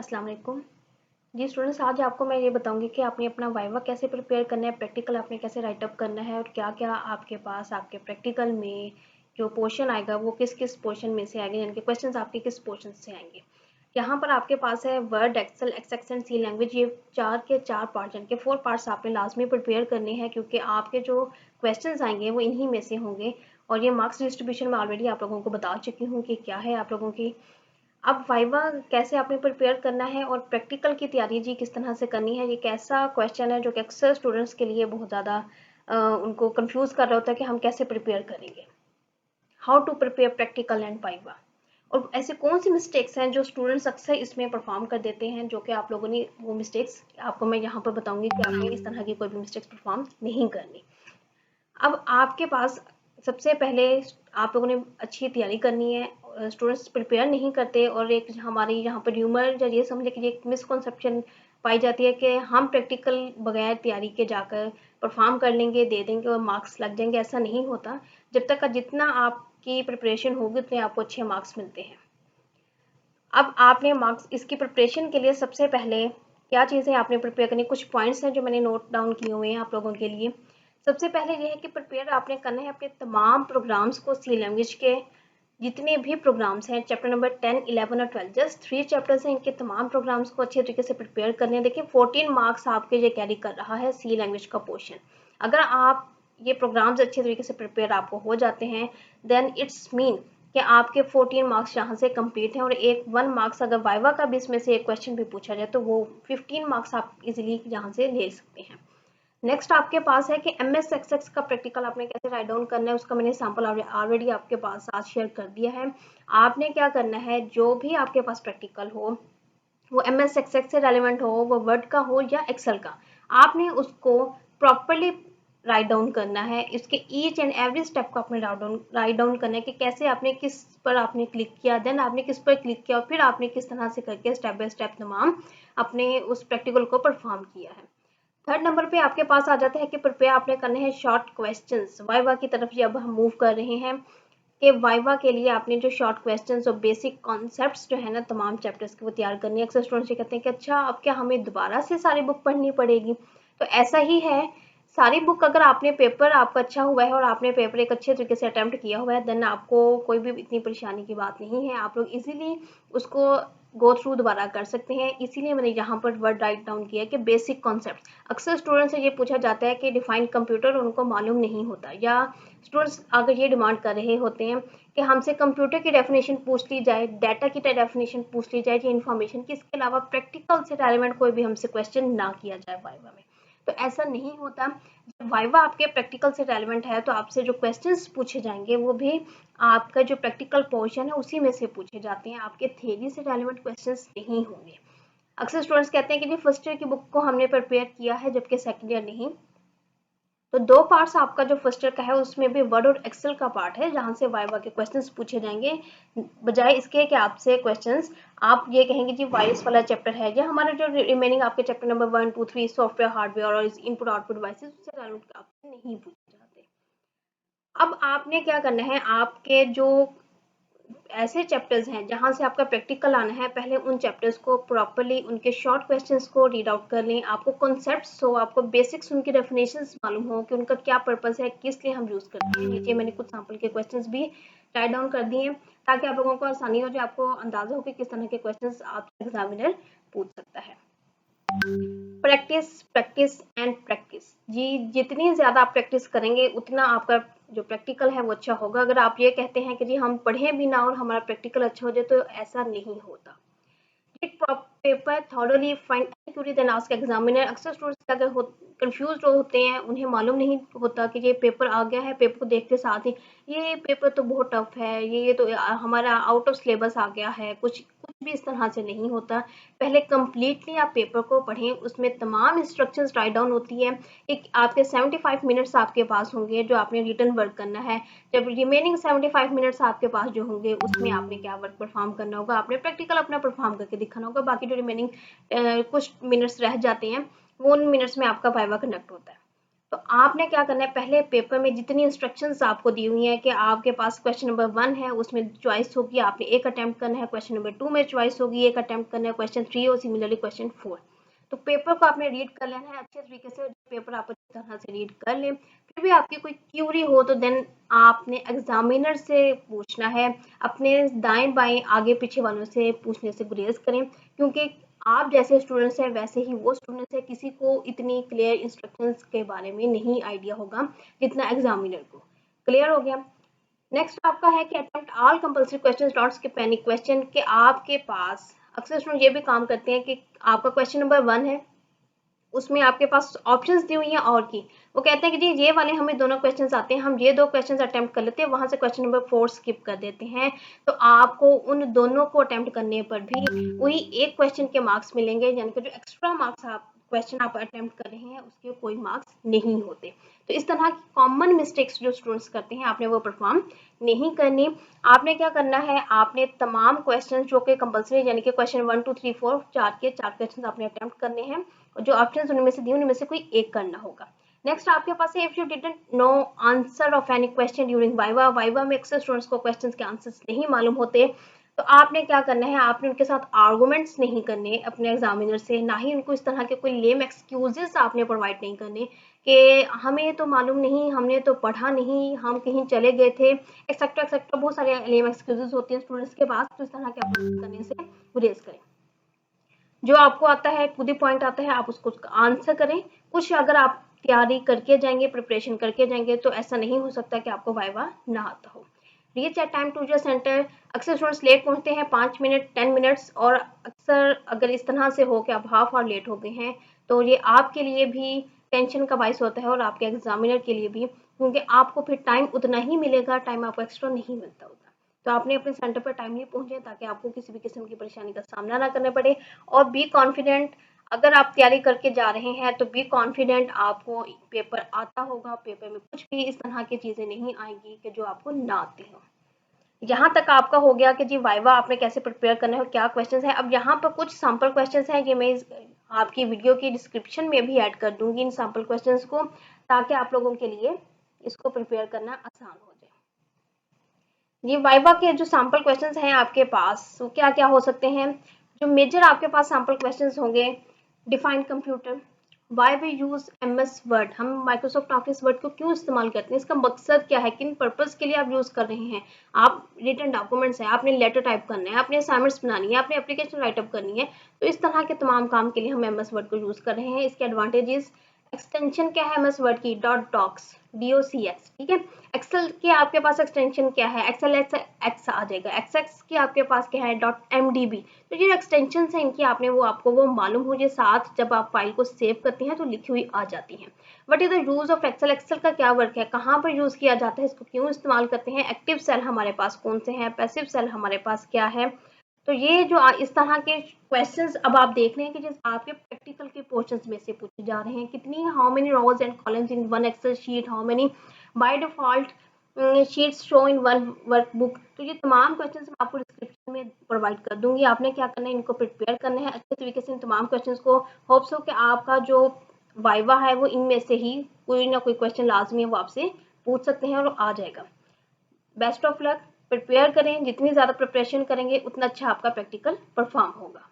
अस्सलाम वालेकुम। जी स्टूडेंट्स, आज आपको मैं ये बताऊंगी कि आपने अपना वाइवा कैसे प्रिपेयर करना है, प्रैक्टिकल आपने कैसे राइट अप करना है और क्या क्या आपके पास आपके प्रैक्टिकल में जो पोर्शन आएगा वो किस किस पोर्शन में से आएंगे, यानी कि क्वेश्चंस आपके किस पोर्शन से आएंगे। यहाँ पर आपके पास है Word, Excel, X and C language, ये चार के चार पार्ट, यानी कि 4 पार्ट्स आपने लाजमी प्रिपेयर करने हैं, क्योंकि आपके जो क्वेश्चंस आएंगे वो इन्हीं में से होंगे। और ये मार्क्स डिस्ट्रीब्यूशन में ऑलरेडी आप लोगों को बता चुकी हूँ कि क्या है आप लोगों की। अब वाइवा कैसे आपने प्रिपेयर करना है और प्रैक्टिकल की तैयारी जी किस तरह से करनी है, ये कैसा क्वेश्चन है जो कि अक्सर स्टूडेंट्स के लिए बहुत ज़्यादा उनको कंफ्यूज कर रहा होता है कि हम कैसे प्रिपेयर करेंगे। How to prepare practical and viva, और ऐसे कौन सी मिस्टेक्स हैं जो स्टूडेंट्स अक्सर इसमें परफॉर्म कर देते हैं, जो कि आप लोगों ने वो मिस्टेक्स आपको मैं यहाँ पर बताऊंगी कि आपने इस तरह की कोई भी मिस्टेक्स परफॉर्म नहीं करनी। अब आपके पास सबसे पहले आप लोगों ने अच्छी तैयारी करनी है। स्टूडेंट्स प्रिपेयर नहीं करते और एक हमारी यहाँ पर ह्यूमर या ये समझ लीजिए एक मिसकॉन्सेप्शन पाई जाती है कि हम प्रैक्टिकल बगैर तैयारी के जाकर परफॉर्म कर लेंगे, दे देंगे और मार्क्स लग जाएंगे। ऐसा नहीं होता। जब तक का जितना आपकी प्रिपरेशन होगी उतने आपको अच्छे मार्क्स मिलते हैं। अब आपने मार्क्स इसकी प्रिपरेशन के लिए सबसे पहले क्या चीज़ें आपने प्रिपेयर करनी, कुछ पॉइंट्स हैं जो मैंने नोट डाउन किए हुए हैं आप लोगों के लिए। सबसे पहले ये है कि प्रिपेयर आपने करना है अपने तमाम प्रोग्राम्स को, सी लैंग्वेज के जितने भी प्रोग्राम्स हैं, चैप्टर नंबर 10, 11 और 12, जस्ट 3 चैप्टर्स हैं, इनके तमाम प्रोग्राम्स को अच्छे तरीके से प्रिपेयर करने हैं। देखिए 14 मार्क्स आपके ये कैरी कर रहा है सी लैंग्वेज का पोर्शन। अगर आप ये प्रोग्राम्स अच्छे तरीके से प्रिपेयर आपको हो जाते हैं, देन इट्स मीन कि आपके 14 मार्क्स यहाँ से कंप्लीट हैं। और एक 1 मार्क्स अगर वाइवा का भी इसमें से एक क्वेश्चन भी पूछा जाए तो वो 15 मार्क्स आप इजीली यहाँ से ले सकते हैं। नेक्स्ट आपके पास है कि एम एस एक्स का प्रैक्टिकल आपने कैसे राइट डाउन करना है, उसका मैंने सैम्पल ऑलरेडी आपके पास आज शेयर कर दिया है। आपने क्या करना है, जो भी आपके पास प्रैक्टिकल हो वो एम एस एक्स से रेलिवेंट हो, वो वर्ड का हो या एक्सेल का, आपने उसको प्रॉपरली राइट डाउन करना है। इसके ईच एंड एवरी स्टेप को आपने राइट डाउन करना है कि कैसे आपने किस पर आपने क्लिक किया, देन आपने किस पर क्लिक किया और फिर आपने किस तरह से करके स्टेप बाय स्टेप तमाम अपने उस प्रैक्टिकल को परफॉर्म किया है। थर्ड नंबर पे आपके पास आ जाता है कि प्रिपेयर आपने करने हैं शॉर्ट क्वेश्चंस। वाइवा की तरफ ये अब हम मूव कर रहे हैं कि वाइवा के लिए आपने जो शॉर्ट क्वेश्चंस और बेसिक कॉन्सेप्ट्स जो है ना तमाम चैप्टर्स के, वो तैयार करनी है। अक्सर स्टूडेंट्स ये कहते हैं कि अच्छा अब क्या हमें दोबारा से सारी बुक पढ़नी पड़ेगी, तो ऐसा ही है। सारी बुक अगर आपने पेपर आपका अच्छा हुआ है और आपने पेपर एक अच्छे तरीके से अटेम्प्ट किया हुआ है, देन आपको कोई भी इतनी परेशानी की बात नहीं है, आप लोग इजीली उसको गो थ्रू दोबारा कर सकते हैं। इसीलिए मैंने यहाँ पर वर्ड राइट डाउन किया कि बेसिक कॉन्सेप्ट। अक्सर स्टूडेंट से ये पूछा जाता है कि डिफाइंड कंप्यूटर उनको मालूम नहीं होता, या स्टूडेंट्स अगर ये डिमांड कर रहे होते हैं कि हमसे कंप्यूटर की डेफिनेशन पूछ ली जाए, डाटा की डेफिनेशन पूछ ली जाए, या इन्फॉर्मेशन की, इसके अलावा प्रैक्टिकल से रेलेवेंट कोई भी हमसे क्वेश्चन ना किया जाए वाइवा में। तो ऐसा नहीं होता। जब वाइवा आपके प्रैक्टिकल से रेलेवेंट है तो आपसे जो क्वेश्चंस पूछे जाएंगे वो भी आपका जो प्रैक्टिकल पोर्शन है उसी में से पूछे जाते हैं, आपके थ्योरी से रेलेवेंट क्वेश्चंस नहीं होंगे। अक्सर स्टूडेंट्स कहते हैं कि जी फर्स्ट ईयर की बुक को हमने प्रिपेयर किया है जबकि सेकंड ईयर नहीं। तो 2 पार्ट्स आपका जो फर्स्ट ईयर का है उसमें भी वर्ड और एक्सेल का पार्ट है जहां से वाइवा के क्वेश्चंस पूछे जाएंगे, बजाय इसके कि आपसे क्वेश्चंस आप ये कहेंगे जी वायरस वाला चैप्टर है या हमारे जो रिमेनिंग आपके चैप्टर नंबर 1, 2, 3 सॉफ्टवेयर, हार्डवेयर और इनपुट आउटपुट डिवाइसेस, उससे रिलेटेड आपसे नहीं पूछे जाते। अब आपने क्या करना है, आपके जो ऐसे चैप्टर्स हैं जहां से आपका प्रैक्टिकल आना है, पहले उन चैप्टर्स को प्रॉपर्ली उनके शॉर्ट क्वेश्चंस को रीड आउट कर लें। आपको कॉन्सेप्ट्स हो, आपको बेसिक्स उनकी डेफिनेशंस मालूम हो कि उनका क्या पर्पस है, किस लिए हम यूज करते हैं। नीचे मैंने कुछ सैंपल के क्वेश्चंस भी राइट डाउन कर दिए हैं ताकि आप लोगों को आसानी हो जाए, आपको अंदाजा हो कि किस तरह के क्वेश्चंस आपसे एग्जामिनर पूछ सकता है। प्रैक्टिस, प्रैक्टिस एंड प्रैक्टिस जी, जितनी ज़्यादा आप प्रैक्टिस करेंगे उतना आपका जो प्रैक्टिकल है वो अच्छा होगा। अगर आप ये कहते हैं कि जी हम पढ़ें भी ना और हमारा प्रैक्टिकल अच्छा हो जाए, तो ऐसा नहीं होता। Paper thoroughly find accurate then ask examiner. अक्सर स्टूडेंट्स अगर कंफ्यूज होते हैं, उन्हें मालूम नहीं होता कि ये पेपर आ गया है, पेपर को देखते साथ ही ये पेपर तो बहुत टफ है, ये तो हमारा आउट ऑफ सिलेबस आ गया है, कुछ कुछ भी इस तरह से नहीं होता। पहले कंप्लीटली आप पेपर को पढ़ें, उसमें तमाम इंस्ट्रक्शंस राइट डाउन होती है। एक आपके 75 मिनट्स आपके पास होंगे जो आपने रिटर्न वर्क करना है। जब रिमेनिंग 75 मिनट्स आपके पास जो होंगे उसमें आपने क्या वर्क परफॉर्म करना होगा, आपने प्रैक्टिकल अपना परफॉर्म करके दिखाना होगा। बाकी जो रिमेनिंग कुछ मिनट्स रह जाते हैं वो उन मिनट्स में आपका वाइवा कंडक्ट होता है। तो आपने क्या करना है, पहले पेपर में जितनी इंस्ट्रक्शंस आपको दी हुई हैं कि आपके पास क्वेश्चन नंबर 1 है, उसमें चॉइस होगी, आपने एक अटेम्प्ट करना है, क्वेश्चन नंबर 2 में चॉइस होगी, एक अटेम्प्ट करना है, क्वेश्चन 3 और सिमिलरली क्वेश्चन 4। तो पेपर को आपने रीड कर लेना है अच्छे तरीके से। पेपर आप अच्छी तरह से रीड कर लें, फिर भी आपकी कोई क्यूरी हो तो देन आपने एग्जामिनर से पूछना है, अपने दाएं बाएं आगे पीछे वालों से पूछने से गुरेज करें, क्योंकि आप जैसे स्टूडेंट्स हैं वैसे ही वो स्टूडेंट्स हैं, किसी को इतनी क्लियर इंस्ट्रक्शंस के बारे में नहीं आइडिया होगा जितना एग्जामिनर को। क्लियर हो गया। नेक्स्ट आपका है कि attempt all compulsory questions, not skip any question. कि आपके पास अक्सर स्टूडेंट ये भी काम करते हैं कि आपका क्वेश्चन नंबर 1 है, उसमें आपके पास ऑप्शंस दी हुई हैं और की, वो कहते हैं कि जी ये वाले हमें दोनों क्वेश्चंस आते हैं, हम ये 2 क्वेश्चंस अटेम्प्ट कर लेते हैं, वहां से क्वेश्चन नंबर 4 स्किप कर देते हैं। तो आपको उन दोनों को अटेम्प्ट करने पर भी वही एक क्वेश्चन के मार्क्स मिलेंगे, यानी कि जो एक्स्ट्रा मार्क्स आप क्वेश्चन आप अटेम्प्ट कर रहे हैं उसके कोई मार्क्स नहीं होते। तो इस तरह की कॉमन मिस्टेक्स जो स्टूडेंट्स करते हैं आपने वो परफॉर्म नहीं करनी। आपने क्या करना है, आपने तमाम क्वेश्चन जो कि कंपल्सरी, यानी कि क्वेश्चन 1 2 3 4 4 के 4 क्वेश्चन आपने अटेम्प्ट करने हैं, और जो ऑप्शंस उनमें से दिए उनमें से कोई एक करना होगा। नेक्स्ट आपके पास है, if you didn't know answer of any question during viva, viva में अक्सर स्टूडेंट्स को क्वेश्चंस के आंसर्स नहीं मालूम होते, तो आपने क्या करना है, आपने उनके साथ आर्गुमेंट्स नहीं करने अपने एग्जामिनर से, ना ही उनको इस तरह के कोई लेम एक्सक्यूजेस आपने प्रोवाइड नहीं करने कि हमें तो मालूम नहीं, हमने तो पढ़ा नहीं, हम कहीं चले गए थे, एक्सेट्रा एक्सेट्रा। बहुत सारे लेम एक्सक्यूजेस होते हैं स्टूडेंट्स के पास, तो इस तरह के अप्रोच करने से गुरेज करें। जो आपको आता है, टू द पॉइंट आता है, आप उसको आंसर करें। कुछ अगर आप तैयारी करके जाएंगे, प्रिपरेशन करके जाएंगे, तो ऐसा नहीं हो सकता कि आपको वाइवा ना आता हो। Reach at time to your centre. अक्सर स्टूडेंट्स लेट पहुंचते हैं 5 मिनट 10 मिनट्स, और अक्सर अगर इस तरह से हो कि आप हाफ आवर लेट हो गए हैं, तो ये आपके लिए भी टेंशन का बायस होता है और आपके एग्जामिनर के लिए भी, क्योंकि आपको फिर टाइम उतना ही मिलेगा, टाइम आपको एक्स्ट्रा नहीं मिलता होता। तो आपने अपने सेंटर पर टाइमली पहुंचे ताकि आपको किसी भी किस्म की परेशानी का सामना ना करना पड़े। और बी कॉन्फिडेंट, अगर आप तैयारी करके जा रहे हैं तो बी कॉन्फिडेंट, आपको पेपर आता होगा, पेपर में कुछ भी इस तरह की चीजें नहीं आएंगी कि जो आपको ना आती हो। यहाँ तक आपका हो गया कि जी वाइवा आपने कैसे प्रिपेयर करना है और क्या क्वेश्चंस है। अब यहाँ पर कुछ सैंपल क्वेश्चंस हैं, ये मैं आपकी वीडियो की डिस्क्रिप्शन में भी ऐड कर दूंगी इन सैंपल क्वेश्चंस को, ताकि आप लोगों के लिए इसको प्रिपेयर करना आसान हो जाए। ये वाइवा के जो सैंपल क्वेश्चंस हैं आपके पास, वो क्या क्या हो सकते हैं। जो मेजर आपके पास सैंपल क्वेश्चंस होंगे, define computer, why we use MS Word, हम माइक्रोसॉफ्ट ऑफिस वर्ड को क्यों इस्तेमाल करते हैं, इसका मकसद क्या है, किन पर्पस के लिए आप यूज कर रहे हैं। आप रिटन डॉक्यूमेंट्स है, आपने लेटर टाइप करना है, आपने असाइनमेंट्स बनानी है, आपने एप्लीकेशन राइटअप करनी है, तो इस तरह के तमाम काम के लिए हम एमएस वर्ड को यूज कर रहे हैं। इसके एडवांटेजेस, एक्सटेंशन क्या है एमएस वर्ड की, डॉट डॉक्स, डीओसीएक्स, ठीक है। एक्सेल के आपके पास एक्सटेंशन क्या है, एक्सेल एक्स एक्स आ जाएगा, एक्स एक्स की आपके पास क्या है, डॉट एमडीबी। तो ये एक्सटेंशन है इनकी, आपने वो आपको वो मालूम हो जाए, साथ जब आप फाइल को सेव करते हैं तो लिखी हुई आ जाती हैं। What is the use of Excel, Excel का क्या वर्क है, कहाँ पर यूज किया जाता है, इसको क्यों इस्तेमाल करते हैं, एक्टिव सेल हमारे पास कौन से हैं, पैसिव सेल हमारे पास क्या है। तो ये जो इस तरह के क्वेश्चंस अब आप देख रहे हैं कि जिस आपके प्रैक्टिकल के पोर्शंस में से पूछे जा रहे हैं, कितनी, how many rows and columns in one Excel sheet, how many by default sheets show in one workbook. तो ये तमाम क्वेश्चंस मैं आपको डिस्क्रिप्शन में प्रोवाइड कर दूंगी, आपने क्या करना है, इनको प्रिपेयर करना है अच्छे तरीके से इन तमाम क्वेश्चंस को। होप्स हो कि आपका जो वाइवा है वो इनमें से ही कोई ना कोई क्वेश्चन लाजमी है वो आपसे पूछ सकते हैं और आ जाएगा। बेस्ट ऑफ लक, प्रिपेयर करें, जितनी ज़्यादा प्रिपरेशन करेंगे उतना अच्छा आपका प्रैक्टिकल परफॉर्म होगा।